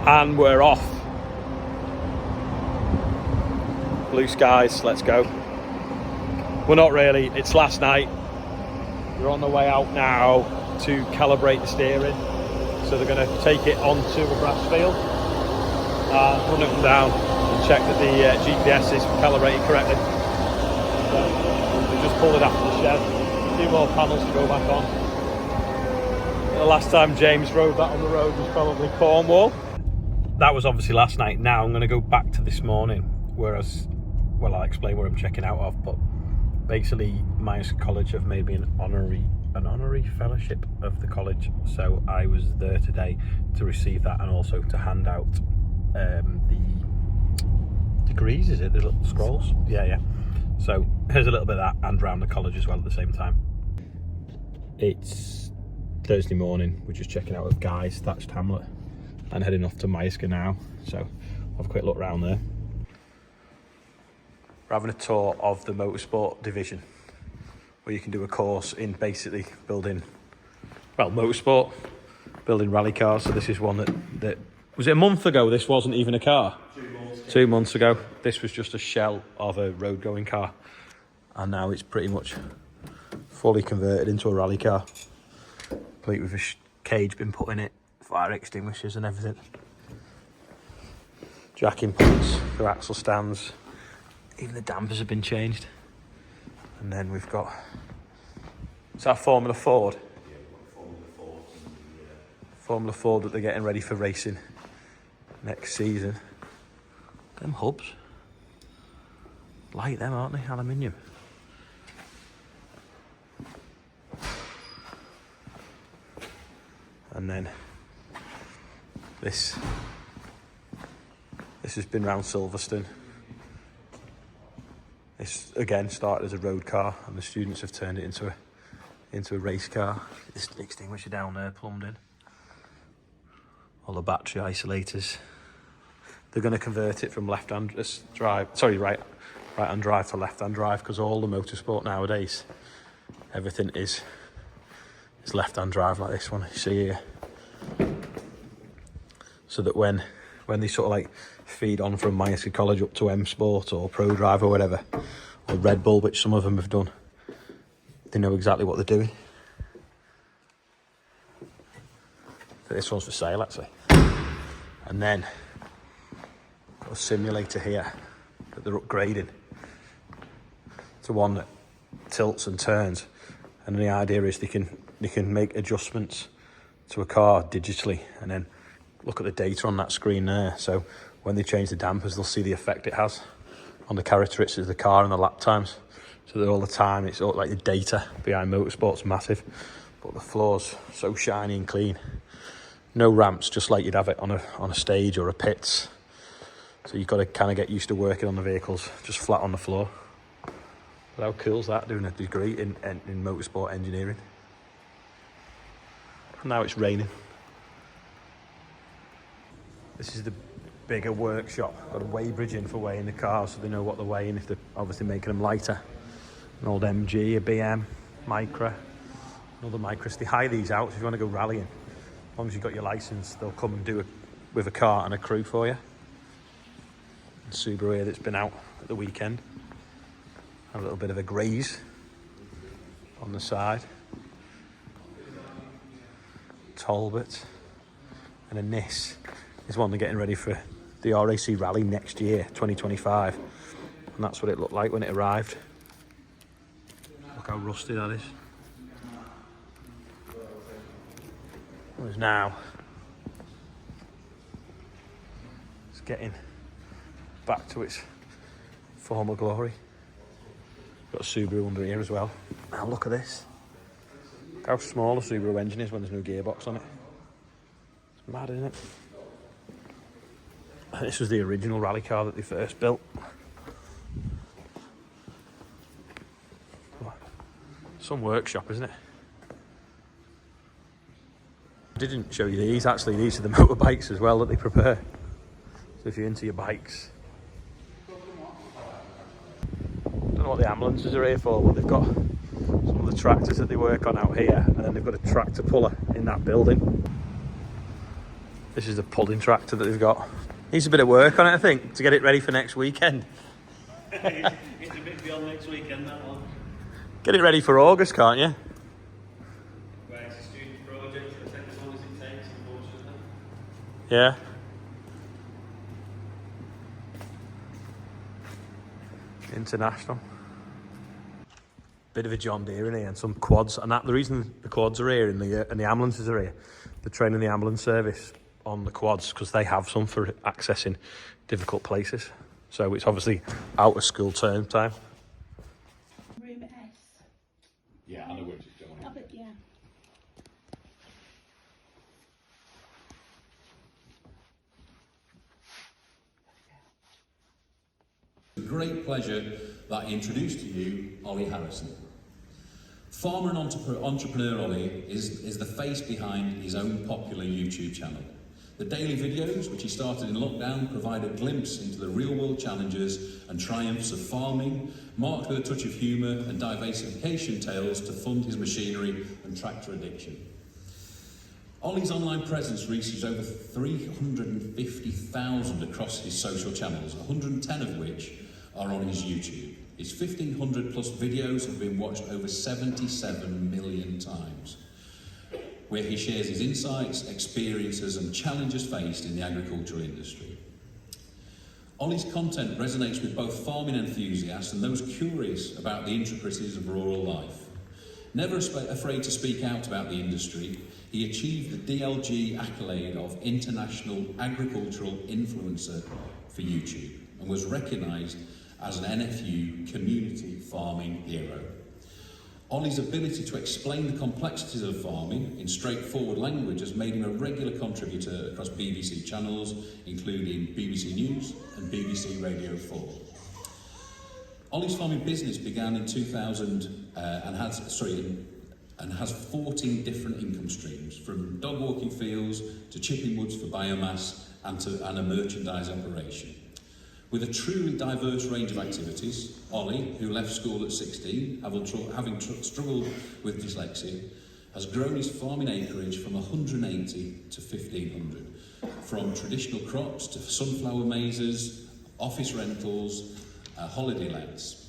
And we're off. Blue skies, let's go. We're not really, it's last night. We're on the way out now to calibrate the steering. So they're going to take it onto a grass field and run up and down and check that the GPS is calibrated correctly. So we just pulled it after the shed. A few more panels to go back on. The last time James rode that on the road was probably Cornwall. That was obviously last night. Now I'm going to go back to this morning, whereas, well, I'll explain what I'm checking out of, but basically MYERSCOUGH College have made me an honorary fellowship of the college, so I was there today to receive that and also to hand out the degrees, is it, the little scrolls? Yeah. So here's a little bit of that, and round the college as well at the same time. It's Thursday morning, we're just checking out of Guy's Thatched Hamlet and heading off to MYERSCOUGH now, so I'll have a quick look around there. We're having a tour of the motorsport division, where you can do a course in basically building, well, motorsport, building rally cars. So this is one that was it a month ago? This wasn't even a car. 2 months ago. This was just a shell of a road going car, and now it's pretty much fully converted into a rally car, complete with a cage been put in it, fire extinguishers and everything, jacking points, the axle stands, even the dampers have been changed. And then we've got, is that Formula Ford? Yeah, we've got Formula Ford. Formula Ford that they're getting ready for racing next season. Them hubs, like them, aren't they? Aluminium. And then this has been round Silverstone. This again started as a road car, and the students have turned it into a race car. This extinguisher down there plumbed in. All the battery isolators. They're going to convert it from right-hand drive to left-hand drive, because all the motorsport nowadays, everything is left-hand drive, like this one you see here. So that when they sort of like feed on from MYERSCOUGH College up to M Sport or Pro Drive or whatever, or Red Bull, which some of them have done, they know exactly what they're doing. So this one's for sale actually. And then got a simulator here that they're upgrading to one that tilts and turns, and the idea is they can make adjustments to a car digitally and then look at the data on that screen there. So when they change the dampers, they'll see the effect it has on the characteristics of the car and the lap times. So that all the time, it's all like the data behind motorsport's massive, but the floor's so shiny and clean. No ramps, just like you'd have it on a stage or a pits. So you've got to kind of get used to working on the vehicles just flat on the floor. But how cool is that, doing a degree in motorsport engineering? And now it's raining. This is the bigger workshop. Got a weigh bridge in for weighing the cars, so they know what they're weighing if they're obviously making them lighter. An old MG, a BM, Micra, another Micra. They hire these out, so if you want to go rallying, as long as you've got your licence, they'll come and do it with a car and a crew for you. And Subaru here that's been out at the weekend. A little bit of a graze on the side. Talbot and a Nis is one they're getting ready for the RAC Rally next year, 2025, and that's what it looked like when it arrived. Look how rusty that is. Whereas now it's getting back to its former glory. Got a Subaru under here as well. Now look at this. Look how small a Subaru engine is when there's no gearbox on it. It's mad, isn't it? This was the original rally car that they first built. Some workshop, isn't it? I didn't show you these, actually. These are the motorbikes as well that they prepare. So if you're into your bikes. Don't know what the ambulances are here for, but they've got some of the tractors that they work on out here, and then they've got a tractor puller in that building. This is the pulling tractor that they've got. Needs a bit of work on it, I think, to get it ready for next weekend. It's a bit beyond next weekend, that one. Get it ready for August, can't you? Well, it's a student project, it'll take as long as it takes, unfortunately. Yeah. International. Bit of a John Deere in here and some quads, and the reason the quads are here and the ambulances are here, they're training the ambulance service on the quads because they have some for accessing difficult places. So it's obviously out of school term time. Room S. Yeah, I know where it's going. Oh, but yeah. It's a great pleasure that I introduce to you Ollie Harrison. Farmer and entrepreneur Ollie is the face behind his own popular YouTube channel. The daily videos, which he started in lockdown, provide a glimpse into the real-world challenges and triumphs of farming, marked with a touch of humour and diversification tales to fund his machinery and tractor addiction. Ollie's online presence reaches over 350,000 across his social channels, 110 of which are on his YouTube. His 1,500 plus videos have been watched over 77 million times, where he shares his insights, experiences and challenges faced in the agricultural industry. Ollie's content resonates with both farming enthusiasts and those curious about the intricacies of rural life. Never afraid to speak out about the industry, he achieved the DLG accolade of International Agricultural Influencer for YouTube and was recognised as an NFU Community Farming Hero. Ollie's ability to explain the complexities of farming in straightforward language has made him a regular contributor across BBC channels, including BBC News and BBC Radio 4. Ollie's farming business began in 2000 and has 14 different income streams, from dog walking fields to chipping woods for biomass and a merchandise operation. With a truly diverse range of activities, Ollie, who left school at 16, having struggled with dyslexia, has grown his farming acreage from 180 to 1,500, from traditional crops to sunflower mazes, office rentals, holiday lets.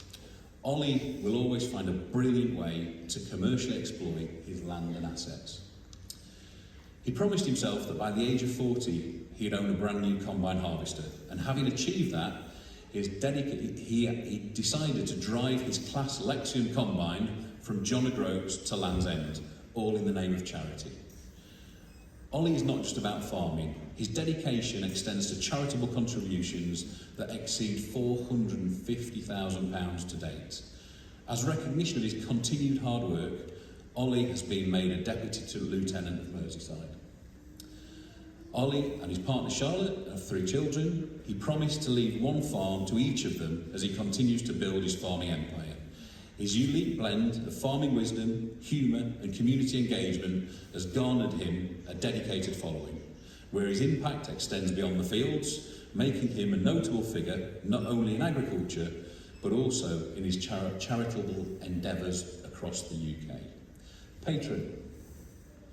Ollie will always find a brilliant way to commercially exploit his land and assets. He promised himself that by the age of 40, he'd own a brand new combine harvester, and having achieved that, he decided to drive his class Lexion combine from John O'Groats to Land's End, all in the name of charity. Ollie is not just about farming. His dedication extends to charitable contributions that exceed £450,000 to date. As recognition of his continued hard work, Ollie has been made a Deputy Lieutenant of Merseyside. Ollie and his partner Charlotte have 3 children. He promised to leave one farm to each of them as he continues to build his farming empire. His unique blend of farming wisdom, humour and community engagement has garnered him a dedicated following, where his impact extends beyond the fields, making him a notable figure not only in agriculture but also in his charitable endeavours across the UK. Patron,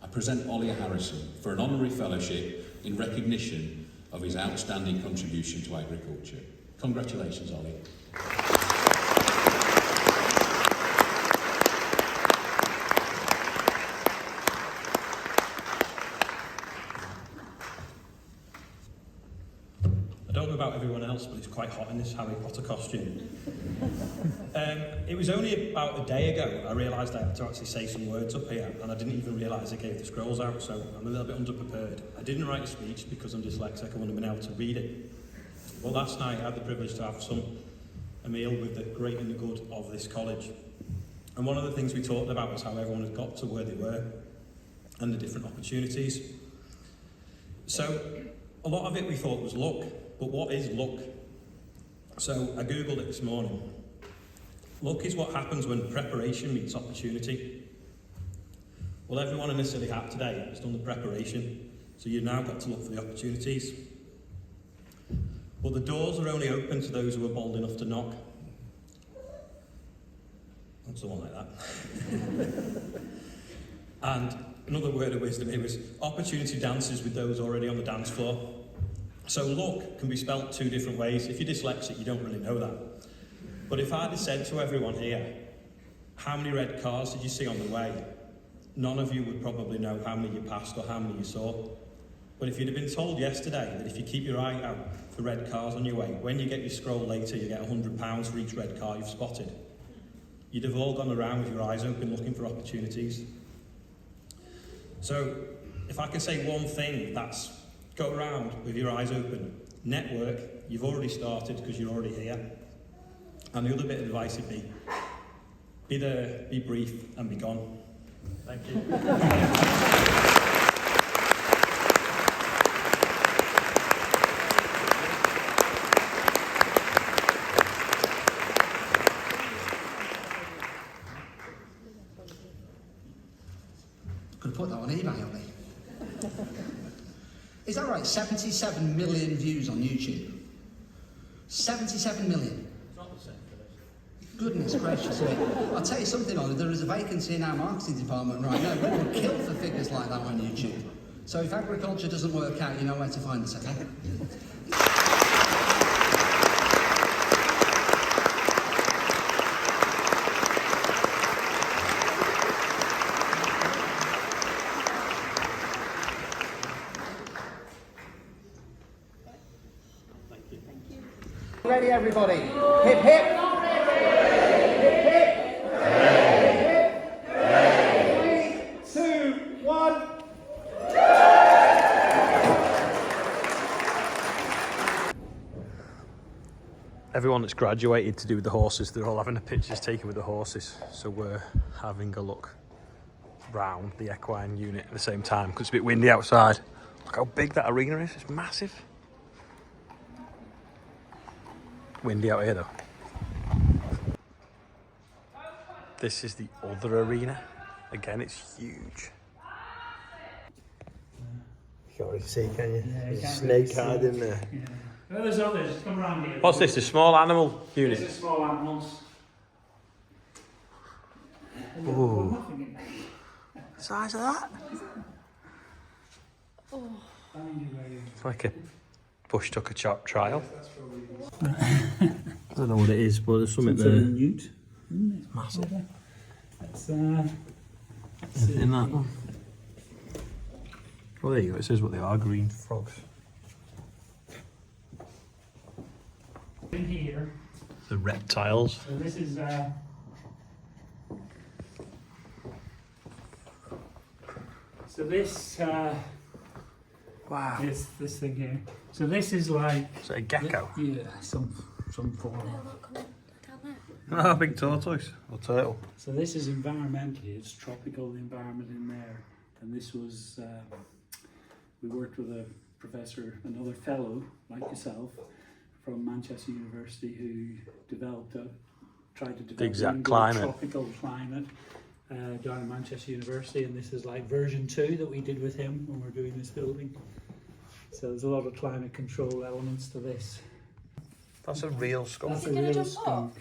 I present Ollie Harrison for an honorary fellowship in recognition of his outstanding contribution to agriculture. Congratulations, Ollie. I don't know about everyone else, but it's quite hot in this Harry Potter costume. It was only about a day ago I realised I had to actually say some words up here, and I didn't even realise I gave the scrolls out, so I'm a little bit underprepared. I didn't write a speech because I'm dyslexic, I wouldn't have been able to read it. But last night I had the privilege to have a meal with the great and the good of this college. And one of the things we talked about was how everyone had got to where they were and the different opportunities. So a lot of it we thought was luck, but what is luck? So I googled it this morning. Luck is what happens when preparation meets opportunity. Well, everyone in this silly hat today has done the preparation, so you've now got to look for the opportunities. But the doors are only open to those who are bold enough to knock. Not someone like that. And another word of wisdom here was opportunity dances with those already on the dance floor. So luck can be spelt two different ways. If you're dyslexic, you don't really know that. But if I'd have said to everyone here, how many red cars did you see on the way? None of you would probably know how many you passed or how many you saw. But if you'd have been told yesterday that if you keep your eye out for red cars on your way, when you get your scroll later, you get £100 for each red car you've spotted, you'd have all gone around with your eyes open looking for opportunities. So if I can say one thing, that's go around with your eyes open. Network, you've already started because you're already here. And the other bit of advice would be there, be brief, and be gone. Thank you. Could have put that on eBay, haven't they? Is that right? 77 million views on YouTube. 77 million. It's not the same for this. Goodness gracious me. I'll tell you something, Ollie, there is a vacancy in our marketing department right now. We will kill for figures like that on YouTube. So if agriculture doesn't work out, you know where to find us, okay? Ready, everybody? Hip, hip. Hip, hip. Hip, hip. 3, 2, 1. Everyone that's graduated to do with the horses, they're all having their pictures taken with the horses. So we're having a look round the equine unit at the same time because it's a bit windy outside. Look how big that arena is, it's massive. Windy out here though. This is the other arena. Again, it's huge. You can't really see, can you? Yeah, There's a snake hiding there. Yeah. Well, there's others. Come around here. What's this? A small animal unit? This is small animals. Ooh. Nothing in there. The size of that? It's like a bush tucker chop trial. I don't know what it is, but there's something there. Newt. Massive. That's In that one. Well, there you go. It says what they are. Green frogs. in here. The reptiles. So this is so this Wow. is this thing here. So this is like Is it a gecko? yeah, some form. Oh, a big tortoise or turtle. So this is environmentally, it's tropical environment in there, and this was we worked with a professor, another fellow like yourself, from Manchester University, who tried to develop The exact an climate. tropical climate down at Manchester University, and this is like version 2 that we did with him when we're doing this building. So there's a lot of climate control elements to this. That's a real skunk. That's a real skunk.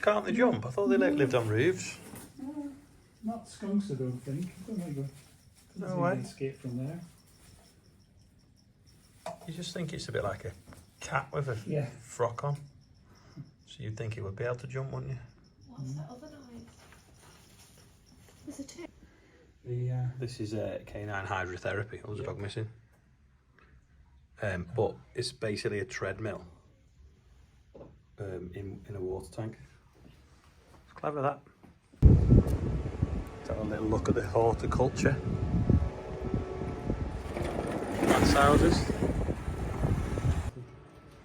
Can't they jump? I thought they lived on roofs. Not skunks, I don't think. I don't think No way. escape from there. You just think it's a bit like a cat with a Yeah. frock on. So you'd think it would be able to jump, wouldn't you? What's that other noise? There's a two. This is canine hydrotherapy. Oh, there's a dog missing. But it's basically a treadmill in a water tank. It's clever, that. Let's have a little look at the horticulture. Plants houses.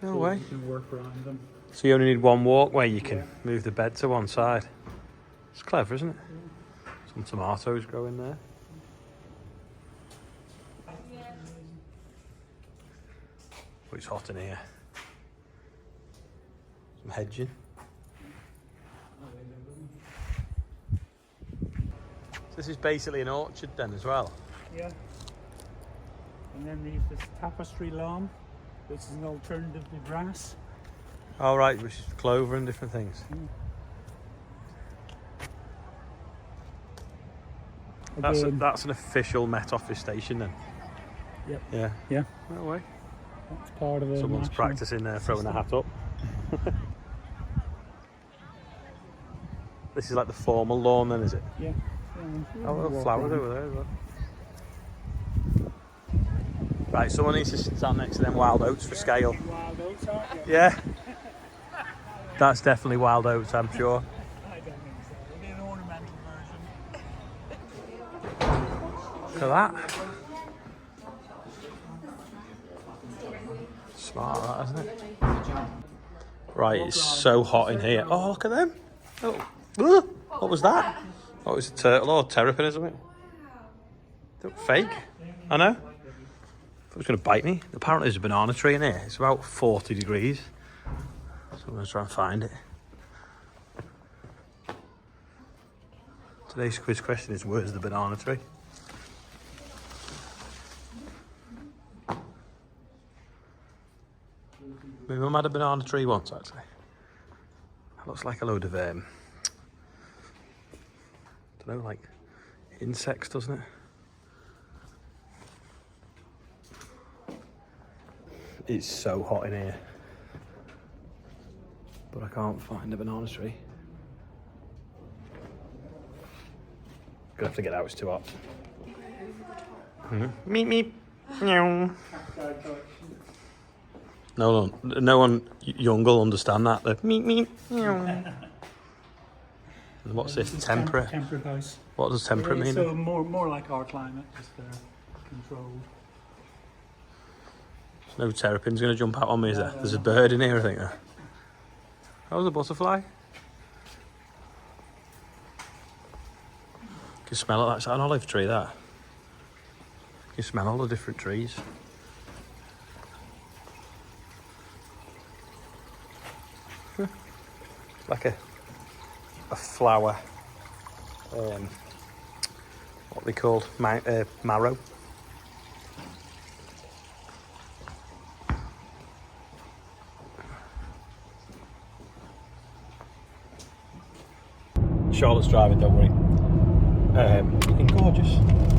No way. You can work around them. So you only need one walkway, you can move the bed to one side. It's clever, isn't it? Some tomatoes grow in there. But it's hot in here. Some hedging. So this is basically an orchard then as well. Yeah. And then there's this tapestry lawn, which is an alternative to grass. Oh right, which is clover and different things. Again, That's an official Met Office station then. Yep. Yeah. Yeah. No way. That's part of it. Someone's practicing throwing a hat up. This is like the formal lawn then, is it? Yeah. Oh, little flowers over there as well. Right, someone needs to stand next to them wild oats for scale. Wild oats, aren't you? Yeah. That's definitely wild oats, I'm sure. I don't think so. It'll be an ornamental version. Look at that. Smart, that, isn't it? Right, it's so hot in here. Oh, look at them. Oh. What was that? Oh, it was a turtle or terrapin or something. They look fake. I know. I thought it was going to bite me. Apparently there's a banana tree in here. It's about 40 degrees. So I'm going to try and find it. Today's quiz question is, where's the banana tree? My mum had a banana tree once, actually. It looks like a load of, I don't know, like insects, doesn't it? It's so hot in here. But I can't find a banana tree. Gonna have to get out, it's too hot. Meep meep. Meow. No one young will understand that. The meep meep. Meow. What's this? Temperate? Temperate house. What does temperate mean? So more like our climate, just controlled. No terrapin's going to jump out on me, is there? There's a bird in here, I think. That was a butterfly. You can smell it. That's an olive tree, that. You can smell all the different trees. Like a flower. What are they called? Marrow. Charlotte's driving, don't worry. Looking gorgeous,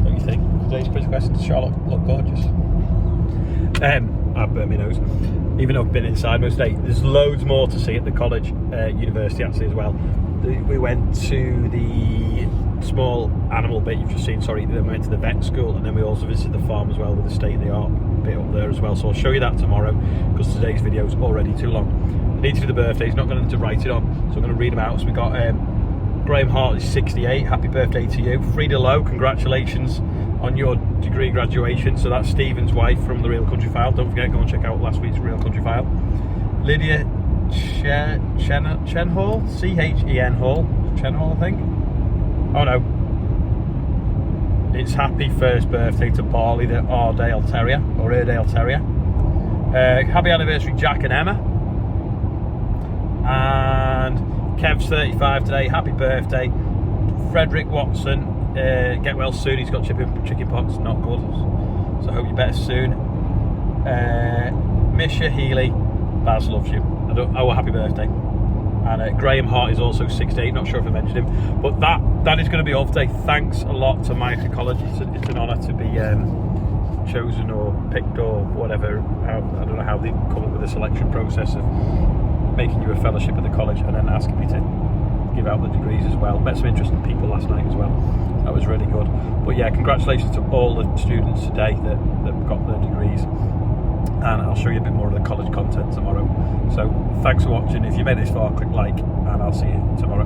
don't you think? Today's quiz question, does Charlotte look gorgeous? I've burnt my nose. Even though I've been inside most day, there's loads more to see at the college, university actually as well. We went to the small animal bit you've just seen, then we went to the vet school, and then we also visited the farm as well with the state-of-the-art bit up there as well. So I'll show you that tomorrow, because today's video is already too long. I need to do the birthdays, not going to write it on, so I'm going to read them out. So we got Graham Hart is 68, happy birthday to you. Frida Lowe, congratulations on your degree graduation. So that's Stephen's wife from the Real Country File. Don't forget, go and check out last week's Real Country File. Lydia Chenhall, C-H-E-N Hall, Chenhall I think. Oh no, it's happy first birthday to Barley the Airedale Terrier, or Airedale Terrier. Happy anniversary Jack and Emma. And Kev's 35 today, happy birthday. Frederick Watson, get well soon, he's got chicken pox, not good, so I hope you're better soon. Misha Healy, Baz loves you. Happy birthday. And Graham Hart is also 68, not sure if I mentioned him, but that is going to be all today. Thanks a lot to MYERSCOUGH College. It's an honour to be chosen or picked or whatever. I don't know how they come up with the selection process of making you a fellowship at the college and then asking me to give out the degrees as well. Met some interesting people last night as well. That was really good. But yeah, congratulations to all the students today that got their degrees. And I'll show you a bit more of the college content tomorrow. So thanks for watching. If you made it this far, click like, and I'll see you tomorrow.